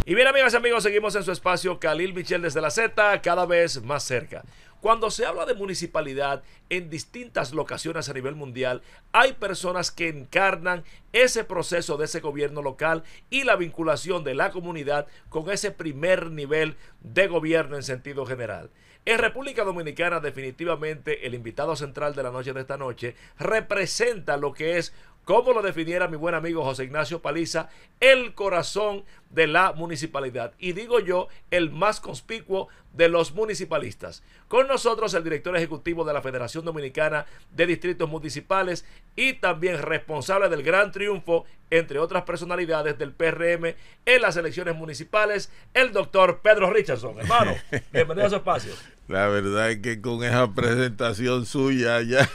Y bien, amigas y amigos, seguimos en su espacio Khalil Michel desde la Z, cada vez más cerca. Cuando se habla de municipalidad en distintas locaciones a nivel mundial, hay personas que encarnan ese proceso de ese gobierno local y la vinculación de la comunidad con ese primer nivel de gobierno en sentido general. En República Dominicana, definitivamente, el invitado central de la noche de esta noche representa lo que es, como lo definiera mi buen amigo José Ignacio Paliza, el corazón de la municipalidad. Y digo yo, el más conspicuo de los municipalistas. Con nosotros el director ejecutivo de la Federación Dominicana de Distritos Municipales y también responsable del gran triunfo, entre otras personalidades, del PRM en las elecciones municipales, el doctor Pedro Richardson. Hermano, bienvenido a su espacio. La verdad es que con esa presentación suya ya.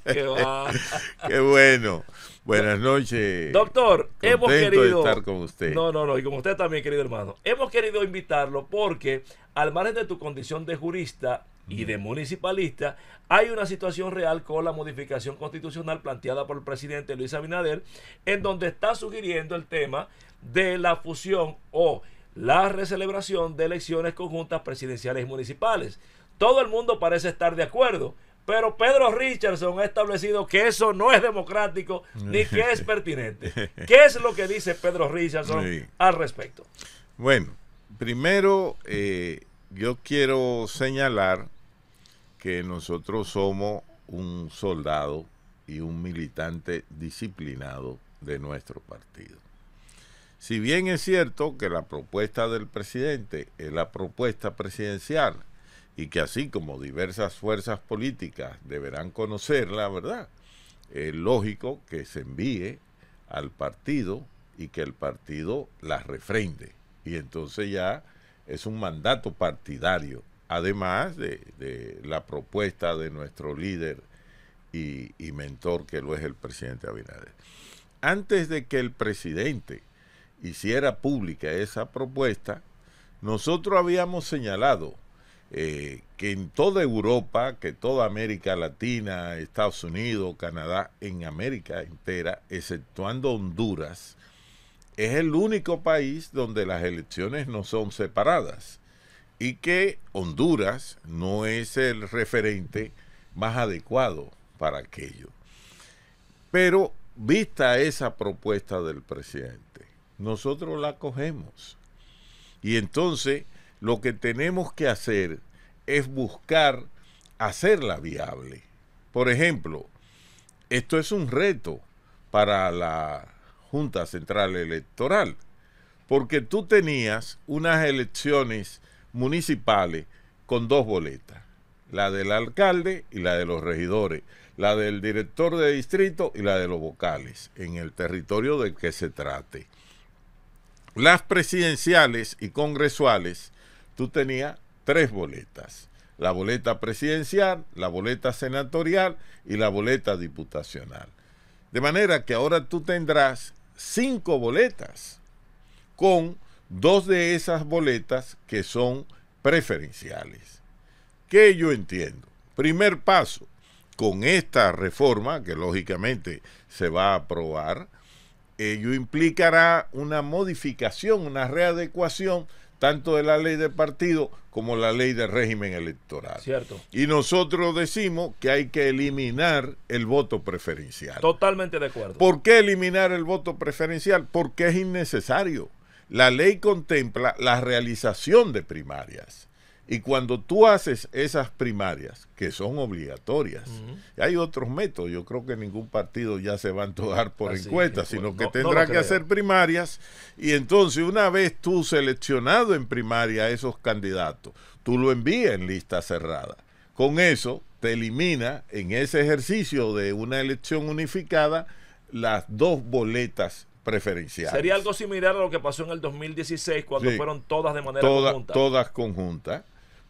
Qué va. Qué bueno. Buenas noches. Doctor, hemos querido de estar con usted. No, y con usted también, querido hermano. Hemos querido invitarlo porque, al margen de tu condición de jurista y de municipalista, hay una situación real con la modificación constitucional planteada por el presidente Luis Abinader, en donde está sugiriendo el tema de la fusión o la recelebración de elecciones conjuntas presidenciales y municipales. Todo el mundo parece estar de acuerdo, pero Pedro Richardson ha establecido que eso no es democrático ni que es pertinente. ¿Qué es lo que dice Pedro Richardson al respecto? Bueno, primero yo quiero señalar que nosotros somos un soldado y un militante disciplinado de nuestro partido. Si bien es cierto que la propuesta del presidente es la propuesta presidencial y que así como diversas fuerzas políticas deberán conocerla, ¿verdad? Es lógico que se envíe al partido y que el partido la refrende. Y entonces ya es un mandato partidario, además de la propuesta de nuestro líder y mentor, que lo es el presidente Abinader. Antes de que el presidente hiciera pública esa propuesta, nosotros habíamos señalado que en toda Europa, que toda América Latina, Estados Unidos, Canadá, en América entera, exceptuando Honduras, es el único país donde las elecciones no son separadas y que Honduras no es el referente más adecuado para aquello. Pero vista esa propuesta del presidente, nosotros la cogemos. Y entonces lo que tenemos que hacer es buscar hacerla viable. Por ejemplo, esto es un reto para la Junta Central Electoral, porque tú tenías unas elecciones municipales con dos boletas, la del alcalde y la de los regidores, la del director de distrito y la de los vocales, en el territorio del que se trate. Las presidenciales y congresuales, tú tenías tres boletas: la boleta presidencial, la boleta senatorial y la boleta diputacional. De manera que ahora tú tendrás 5 boletas, con 2 de esas boletas que son preferenciales. ¿Qué yo entiendo? Primer paso, con esta reforma, que lógicamente se va a aprobar, ello implicará una modificación, una readecuación tanto de la ley de partido como la ley de régimen electoral. Cierto. Y nosotros decimos que hay que eliminar el voto preferencial. Totalmente de acuerdo. ¿Por qué eliminar el voto preferencial? Porque es innecesario. La ley contempla la realización de primarias. Y cuando tú haces esas primarias, que son obligatorias, y hay otros métodos, yo creo que ningún partido ya se va a antojar por encuesta, sino que tendrá que hacer primarias, y entonces una vez tú seleccionado en primaria a esos candidatos, tú lo envías en lista cerrada. Con eso te elimina en ese ejercicio de una elección unificada las 2 boletas preferenciales. Sería algo similar a lo que pasó en el 2016 cuando fueron todas de manera conjunta. Todas conjuntas.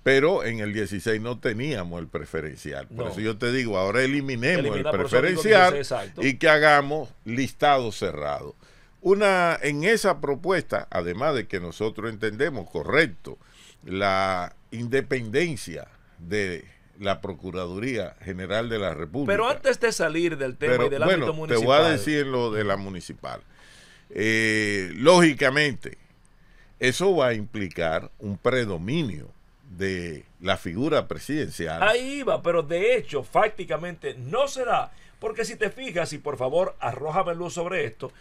Pero en el 16 no teníamos el preferencial. Por eso yo te digo, ahora eliminemos el preferencial y que hagamos listado cerrado. En esa propuesta, además de que nosotros entendemos correcto la independencia de la Procuraduría General de la República. Pero antes de salir del tema y del ámbito municipal. Te voy a decir lo de la municipal. Lógicamente, eso va a implicar un predominio de la figura presidencial. Ahí va, pero de hecho, fácticamente no será, porque si te fijas, y por favor arrójame luz sobre esto,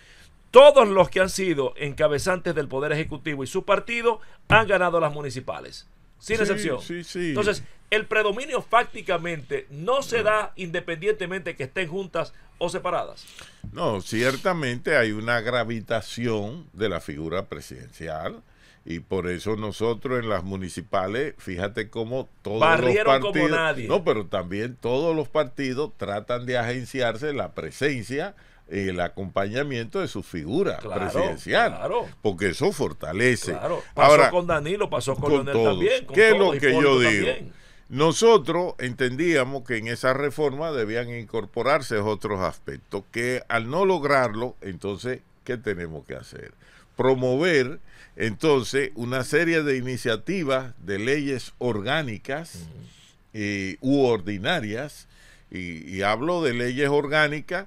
todos los que han sido encabezantes del Poder Ejecutivo y su partido han ganado las municipales, sin excepción. Sí, sí. Entonces, el predominio fácticamente no se da independientemente que estén juntas o separadas. No, ciertamente hay una gravitación de la figura presidencial. Y por eso nosotros en las municipales, fíjate cómo todos barrieron los partidos, como nadie. no, pero también todos los partidos tratan de agenciarse la presencia, el acompañamiento de su figura presidencial, porque eso fortalece. Claro. Pasó ahora con Danilo, pasó con Leonel todos. también. Con ¿Qué es todos, lo que yo digo? también. Nosotros entendíamos que en esa reforma debían incorporarse otros aspectos, que al no lograrlo, entonces, ¿qué tenemos que hacer? Promover entonces una serie de iniciativas de leyes orgánicas u ordinarias, y hablo de leyes orgánicas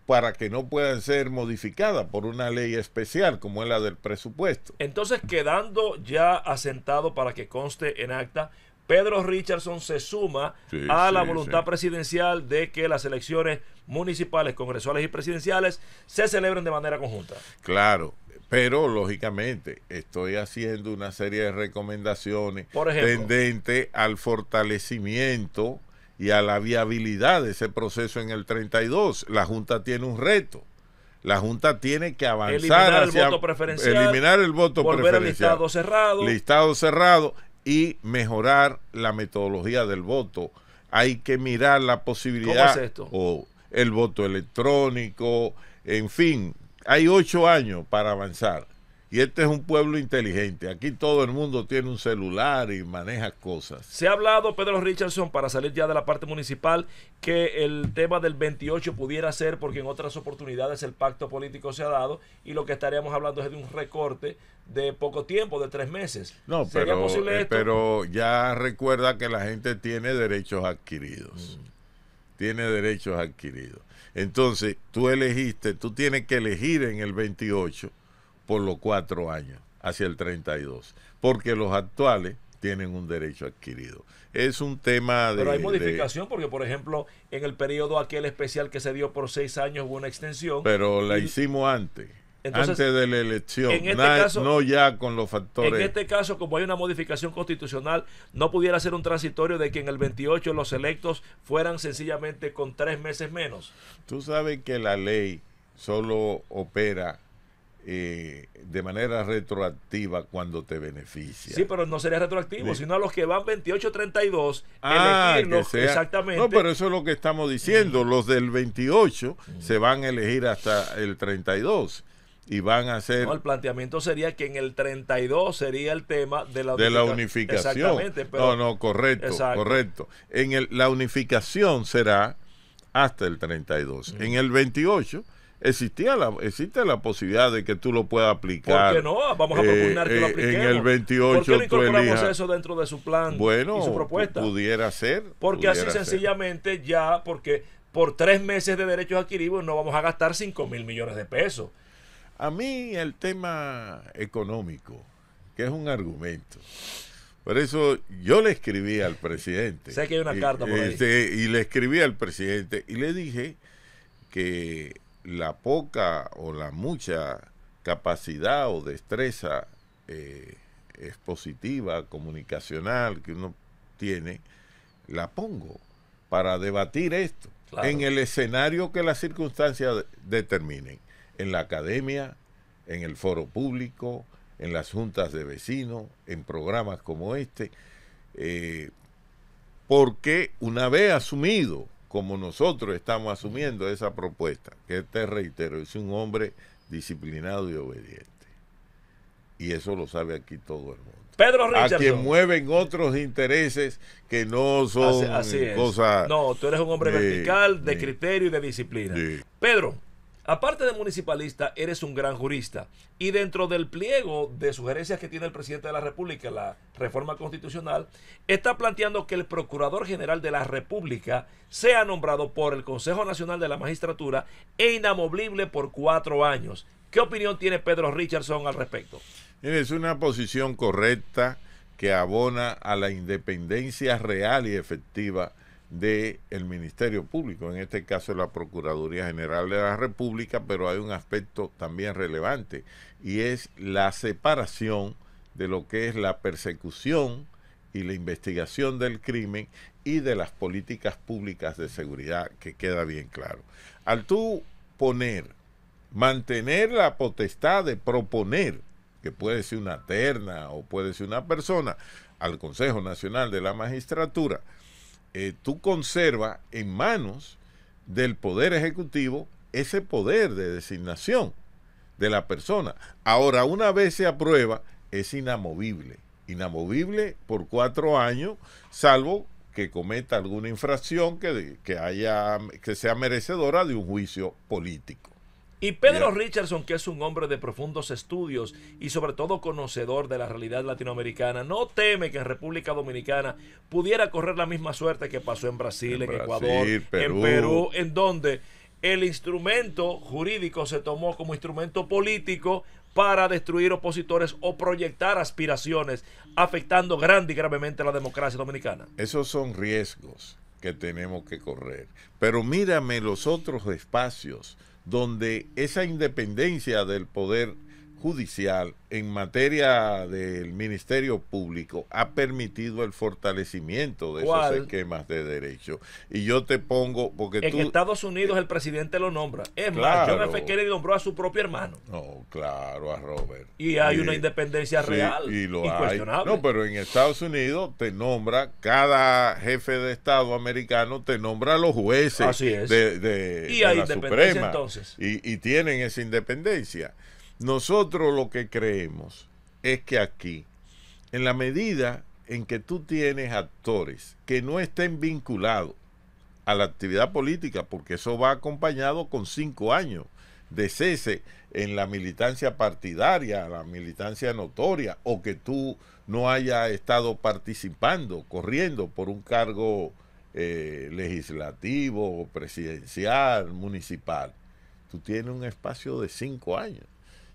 para que no puedan ser modificadas por una ley especial como es la del presupuesto. Entonces, quedando ya asentado para que conste en acta, Pedro Richardson se suma a la voluntad presidencial de que las elecciones municipales, congresuales y presidenciales se celebren de manera conjunta. Claro. Pero, lógicamente, estoy haciendo una serie de recomendaciones tendentes al fortalecimiento y a la viabilidad de ese proceso en el 32. La Junta tiene un reto. La Junta tiene que avanzar eliminar el voto preferencial, eliminar el voto volver preferencial, al listado cerrado y mejorar la metodología del voto. Hay que mirar la posibilidad. ¿Cómo es esto? O el voto electrónico, en fin. Hay 8 años para avanzar. Y este es un pueblo inteligente. Aquí todo el mundo tiene un celular y maneja cosas. Se ha hablado, Pedro Richardson, para salir ya de la parte municipal, que el tema del 28 pudiera ser, porque en otras oportunidades el pacto político se ha dado, y lo que estaríamos hablando es de un recorte de poco tiempo, de 3 meses. No, pero ya recuerda que la gente tiene derechos adquiridos. Tiene derechos adquiridos. Entonces, tú tienes que elegir en el 28 por los 4 años, hacia el 32, porque los actuales tienen un derecho adquirido. Es un tema de... Pero hay modificación, porque por ejemplo, en el periodo aquel especial que se dio por 6 años hubo una extensión. Pero la hicimos antes. Entonces, antes de la elección, caso, no ya con los factores. En este caso, como hay una modificación constitucional, no pudiera ser un transitorio de que en el 28 los electos fueran sencillamente con 3 meses menos. Tú sabes que la ley solo opera de manera retroactiva cuando te beneficia. Sí, pero no sería retroactivo, sino a los que van 28-32, elegirlos exactamente. No, pero eso es lo que estamos diciendo. Los del 28 se van a elegir hasta el 32. Y van a hacer... No, el planteamiento sería que en el 32 sería el tema de la unificación. Exactamente. Pero, correcto. La unificación será hasta el 32. En el 28 existe la posibilidad de que tú lo puedas aplicar. ¿Por qué no? Vamos a propugnar que lo apliquemos. En el 28 ¿Por qué no incorporamos eso dentro de su plan y su propuesta? Pudiera ser. Porque así sencillamente ya, porque por 3 meses de derechos adquiridos no vamos a gastar 5,000 millones de pesos. A mí el tema económico, que es un argumento. Por eso yo le escribí al presidente. Sé que hay una carta por ahí. Y le escribí al presidente y le dije que la poca o la mucha capacidad o destreza expositiva, comunicacional que uno tiene, la pongo para debatir esto en el escenario que las circunstancias determinen. En la academia, en el foro público, en las juntas de vecinos, en programas como este, porque una vez asumido, como nosotros estamos asumiendo esa propuesta, que te reitero, es un hombre disciplinado y obediente. Y eso lo sabe aquí todo el mundo. Pedro Richardson. A quien mueven otros intereses que no son cosas... No, tú eres un hombre vertical, de criterio y de disciplina. Sí. Pedro, aparte de municipalista, eres un gran jurista. Y dentro del pliego de sugerencias que tiene el presidente de la República, la reforma constitucional, está planteando que el Procurador General de la República sea nombrado por el Consejo Nacional de la Magistratura e inamovible por 4 años. ¿Qué opinión tiene Pedro Richardson al respecto? Mire, es una posición correcta que abona a la independencia real y efectiva del Ministerio Público, en este caso la Procuraduría General de la República, pero hay un aspecto también relevante y es la separación de lo que es la persecución y la investigación del crimen y de las políticas públicas de seguridad, que queda bien claro. Al tú mantener la potestad de proponer, que puede ser una terna o puede ser una persona, al Consejo Nacional de la Magistratura, tú conservas en manos del Poder Ejecutivo ese poder de designación de la persona. Ahora, una vez se aprueba, es inamovible por 4 años, salvo que cometa alguna infracción que sea merecedora de un juicio político. Y Pedro Richardson, que es un hombre de profundos estudios y sobre todo conocedor de la realidad latinoamericana, no teme que en República Dominicana pudiera correr la misma suerte que pasó en Brasil, en Ecuador, en Perú, en donde el instrumento jurídico se tomó como instrumento político para destruir opositores o proyectar aspiraciones, afectando grande y gravemente la democracia dominicana. Esos son riesgos que tenemos que correr. Pero mírame los otros espacios donde esa independencia del Poder Judicial en materia del Ministerio Público ha permitido el fortalecimiento de esos esquemas de derecho. Y yo te pongo, porque en Estados Unidos el presidente lo nombra. Es más, John F. Kennedy nombró a su propio hermano. No, claro, a Robert. Y hay una independencia real, y lo incuestionable. No, pero en Estados Unidos te nombra, cada jefe de Estado americano te nombra a los jueces. Así es. Y hay la independencia Suprema, entonces. Y tienen esa independencia. Nosotros lo que creemos es que aquí, en la medida en que tú tienes actores que no estén vinculados a la actividad política, porque eso va acompañado con 5 años de cese en la militancia partidaria, la militancia notoria, o que tú no hayas estado participando, corriendo por un cargo legislativo, presidencial, municipal, tú tienes un espacio de 5 años.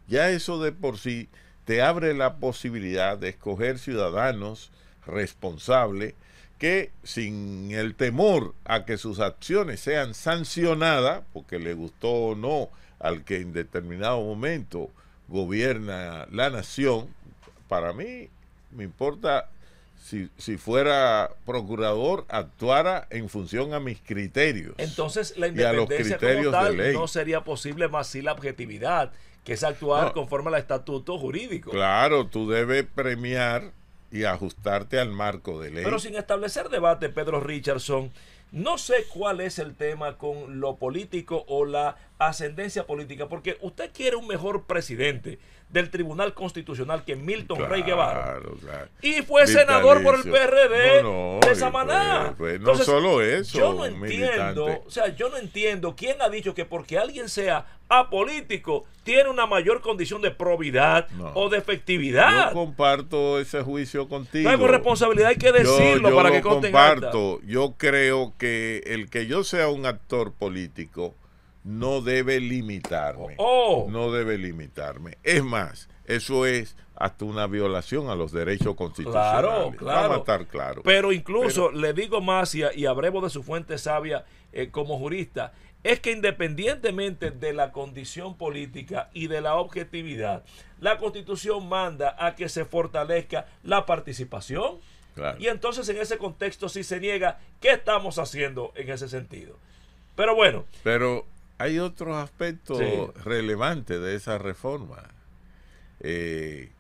Ya eso de por sí te abre la posibilidad de escoger ciudadanos responsables que, sin el temor a que sus acciones sean sancionadas, porque le gustó o no al que en determinado momento gobierna la nación, para mí me importa si fuera procurador, actuara en función a mis criterios. Entonces la independencia y a los criterios como tal de ley. No sería posible más si la objetividad, que es actuar conforme al estatuto jurídico. Claro, tú debes premiar y ajustarte al marco de ley. Pero sin establecer debate, Pedro Richardson, no sé cuál es el tema con lo político o la ascendencia política, porque usted quiere un mejor presidente del Tribunal Constitucional que Milton Rey Guevara. Claro. Y fue senador por el PRD de Samaná. Entonces, no solo eso. Yo no entiendo, yo no entiendo quién ha dicho que porque alguien sea apolítico tiene una mayor condición de probidad o de efectividad. Yo comparto ese juicio contigo. No hay responsabilidad, hay que decirlo yo para que conste. Yo creo que el que yo sea un actor político no debe limitarme. No debe limitarme. Es más, eso es hasta una violación a los derechos constitucionales. Claro. Vamos a estar claros. Pero incluso le digo más y abrevo de su fuente sabia como jurista, es que independientemente de la condición política y de la objetividad, la Constitución manda a que se fortalezca la participación. Claro. Y entonces en ese contexto, si se niega, ¿qué estamos haciendo en ese sentido? Pero bueno. Pero hay otros aspectos relevantes de esa reforma,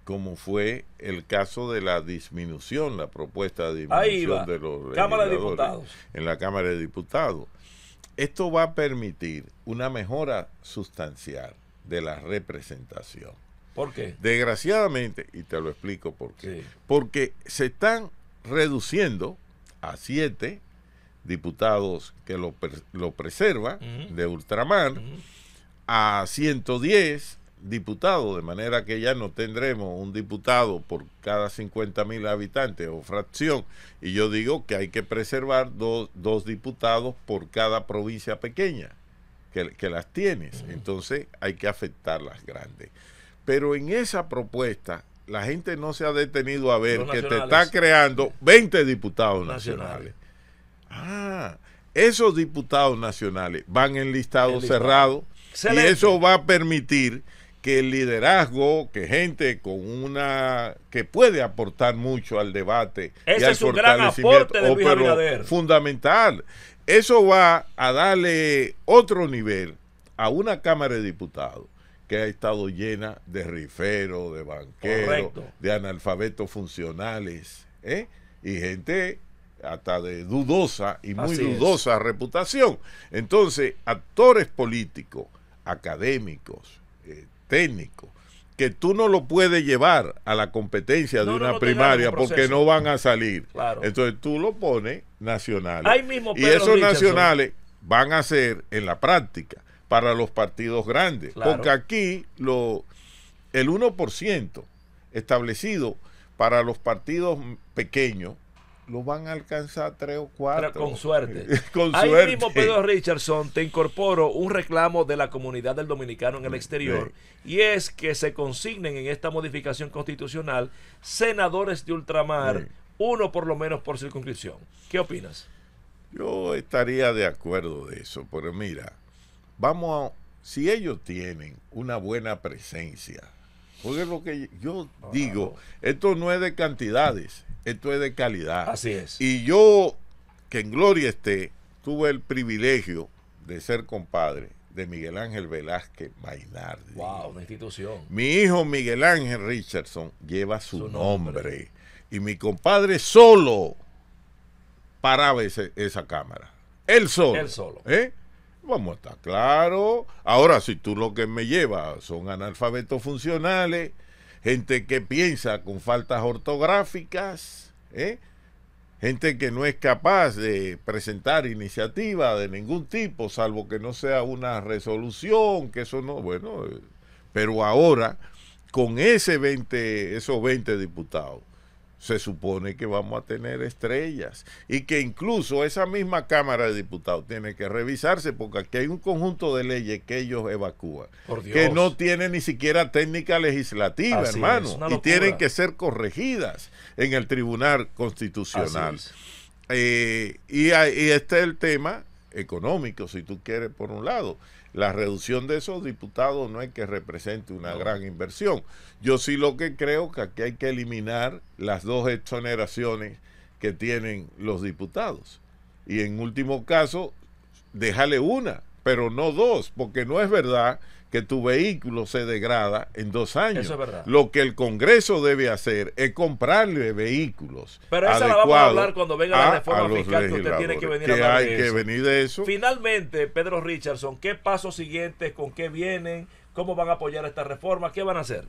como fue el caso de la disminución, la propuesta de disminución de los Cámara de Diputados. En la Cámara de Diputados. Esto va a permitir una mejora sustancial de la representación. ¿Por qué? Desgraciadamente, y te lo explico por qué. Porque se están reduciendo a 7 diputados que lo preserva de ultramar, a 110 diputados, de manera que ya no tendremos un diputado por cada 50.000 habitantes o fracción, y yo digo que hay que preservar dos diputados por cada provincia pequeña que las tienes. Entonces hay que afectar las grandes. Pero en esa propuesta la gente no se ha detenido a ver Los que te nacionales. está creando 20 diputados Nacionales. nacionales. Ah, esos diputados nacionales van en listado El listado. cerrado Excelente. y eso va a permitir que el liderazgo, que gente que puede aportar mucho al debate y Ese al es un gran fortalecimiento, aporte de Luis pero Abinader. fundamental. Eso va a darle otro nivel a una Cámara de Diputados que ha estado llena de riferos, de banqueros, Correcto. de analfabetos funcionales, y gente hasta de dudosa y muy Así es. dudosa reputación. Entonces, actores políticos, académicos, técnicos, que tú no lo puedes llevar a la competencia de una te primaria ganan un porque proceso. no van a salir. Claro. Entonces tú lo pones nacionales. Ahí mismo Y Pedro esos Richardson. nacionales van a ser en la práctica para los partidos grandes. Claro. Porque aquí el 1% establecido para los partidos pequeños lo van a alcanzar 3 o 4. Con suerte. Con Ahí suerte. mismo, Pedro Richardson, te incorporo un reclamo de la comunidad del dominicano en el exterior, y es que se consignen en esta modificación constitucional senadores de ultramar, uno por lo menos por circunscripción. ¿Qué opinas? Yo estaría de acuerdo de eso, pero mira, si ellos tienen una buena presencia, porque es lo que yo digo, esto no es de cantidades, esto es de calidad. Así es. Y yo, que en gloria esté, tuve el privilegio de ser compadre de Miguel Ángel Velázquez Mainardi. Wow, una institución. Mi hijo Miguel Ángel Richardson lleva su nombre. Y mi compadre solo paraba esa cámara. Él solo. Él solo. Vamos a estar claro. Ahora, si tú lo que me llevas son analfabetos funcionales, gente que piensa con faltas ortográficas, gente que no es capaz de presentar iniciativa de ningún tipo, salvo que no sea una resolución, que eso no, bueno, pero ahora, con esos 20 diputados, se supone que vamos a tener estrellas y que incluso esa misma Cámara de Diputados tiene que revisarse porque aquí hay un conjunto de leyes que ellos evacúan que no tienen ni siquiera técnica legislativa, así hermano, es, una y locura. tienen que ser corregidas en el Tribunal Constitucional. Y este es el tema económico, si tú quieres, por un lado. La reducción de esos diputados no es que represente una gran inversión. Yo sí lo que creo que aquí hay que eliminar las 2 exoneraciones que tienen los diputados. Y en último caso, déjale una, pero no 2, porque no es verdad que tu vehículo se degrada en 2 años. Eso es verdad. Lo que el Congreso debe hacer es comprarle vehículos. Pero esa la vamos a hablar cuando venga la reforma fiscal, que usted tiene que venir a hablar hay de que eso. venir de eso. Finalmente, Pedro Richardson, ¿qué pasos siguientes? ¿Con qué vienen? ¿Cómo van a apoyar esta reforma? ¿Qué van a hacer?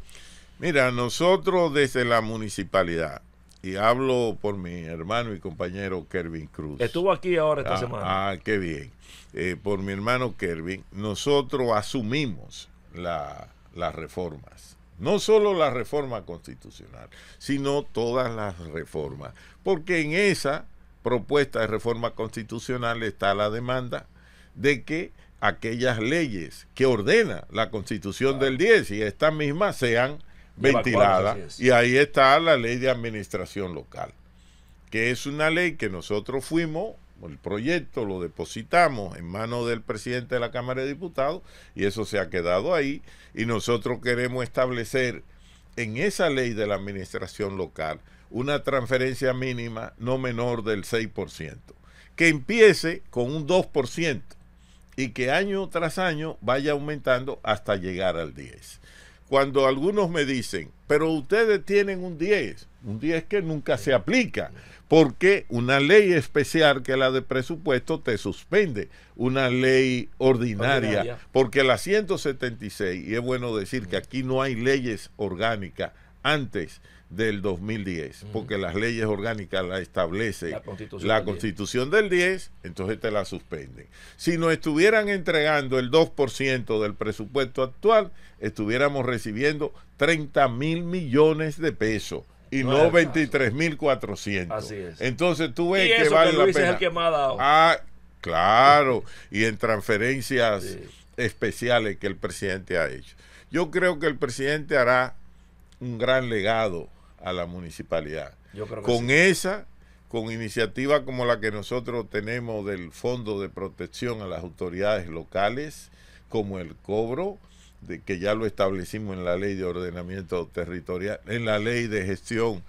Mira, nosotros desde la municipalidad, y hablo por mi hermano y compañero Kervin Cruz. Estuvo aquí ahora esta semana. Qué bien. Por mi hermano Kervin, nosotros asumimos las reformas. No solo la reforma constitucional, sino todas las reformas. Porque en esa propuesta de reforma constitucional está la demanda de que aquellas leyes que ordena la Constitución del 10 y estas mismas sean ventiladas. Y ahí está la ley de administración local, que es una ley que nosotros el proyecto lo depositamos en manos del presidente de la Cámara de Diputados y eso se ha quedado ahí, y nosotros queremos establecer en esa ley de la administración local una transferencia mínima no menor del 6%, que empiece con un 2% y que año tras año vaya aumentando hasta llegar al 10%. Cuando algunos me dicen, pero ustedes tienen un 10 que nunca se aplica, porque una ley especial que la de presupuesto te suspende una ley ordinaria, porque la 176, y es bueno decir que aquí no hay leyes orgánicas antes del 2010, porque las leyes orgánicas las establece la Constitución del 10, entonces te la suspenden. Si nos estuvieran entregando el 2% del presupuesto actual, estuviéramos recibiendo 30,000 millones de pesos y no 23,400. Así es. Entonces tú ves que vale la Luis pena. Es el que más ha dado. Claro, y en transferencias especiales que el presidente ha hecho. Yo creo que el presidente hará un gran legado a la municipalidad. Yo creo que Con sí. con iniciativas como la que nosotros tenemos del Fondo de Protección a las autoridades locales, como el cobro, que ya lo establecimos en la Ley de Ordenamiento Territorial, en la Ley de Gestión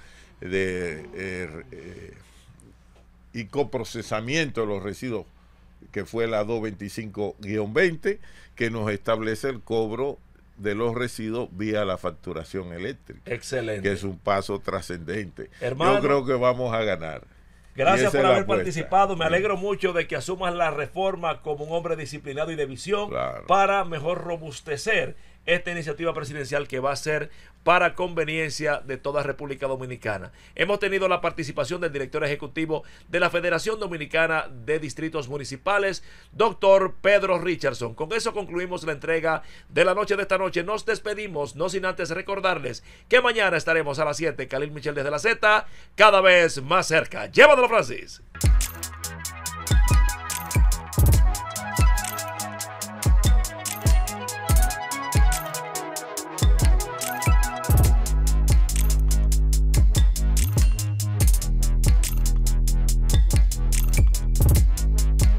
y Coprocesamiento de los Residuos, que fue la 225-20, que nos establece el cobro de los residuos vía la facturación eléctrica, Excelente. que es un paso trascendente. Hermano, yo creo que vamos a ganar. Gracias por haber apuesta. participado. Me Sí. alegro mucho de que asumas la reforma como un hombre disciplinado y de visión Claro. para mejor robustecer esta iniciativa presidencial que va a ser para conveniencia de toda República Dominicana. Hemos tenido la participación del director ejecutivo de la Federación Dominicana de Distritos Municipales, doctor Pedro Richardson. Con eso concluimos la entrega de la noche de esta noche. Nos despedimos, no sin antes recordarles que mañana estaremos a las 7, Khalil Michel desde la Z, cada vez más cerca. Llévatelo, Francis.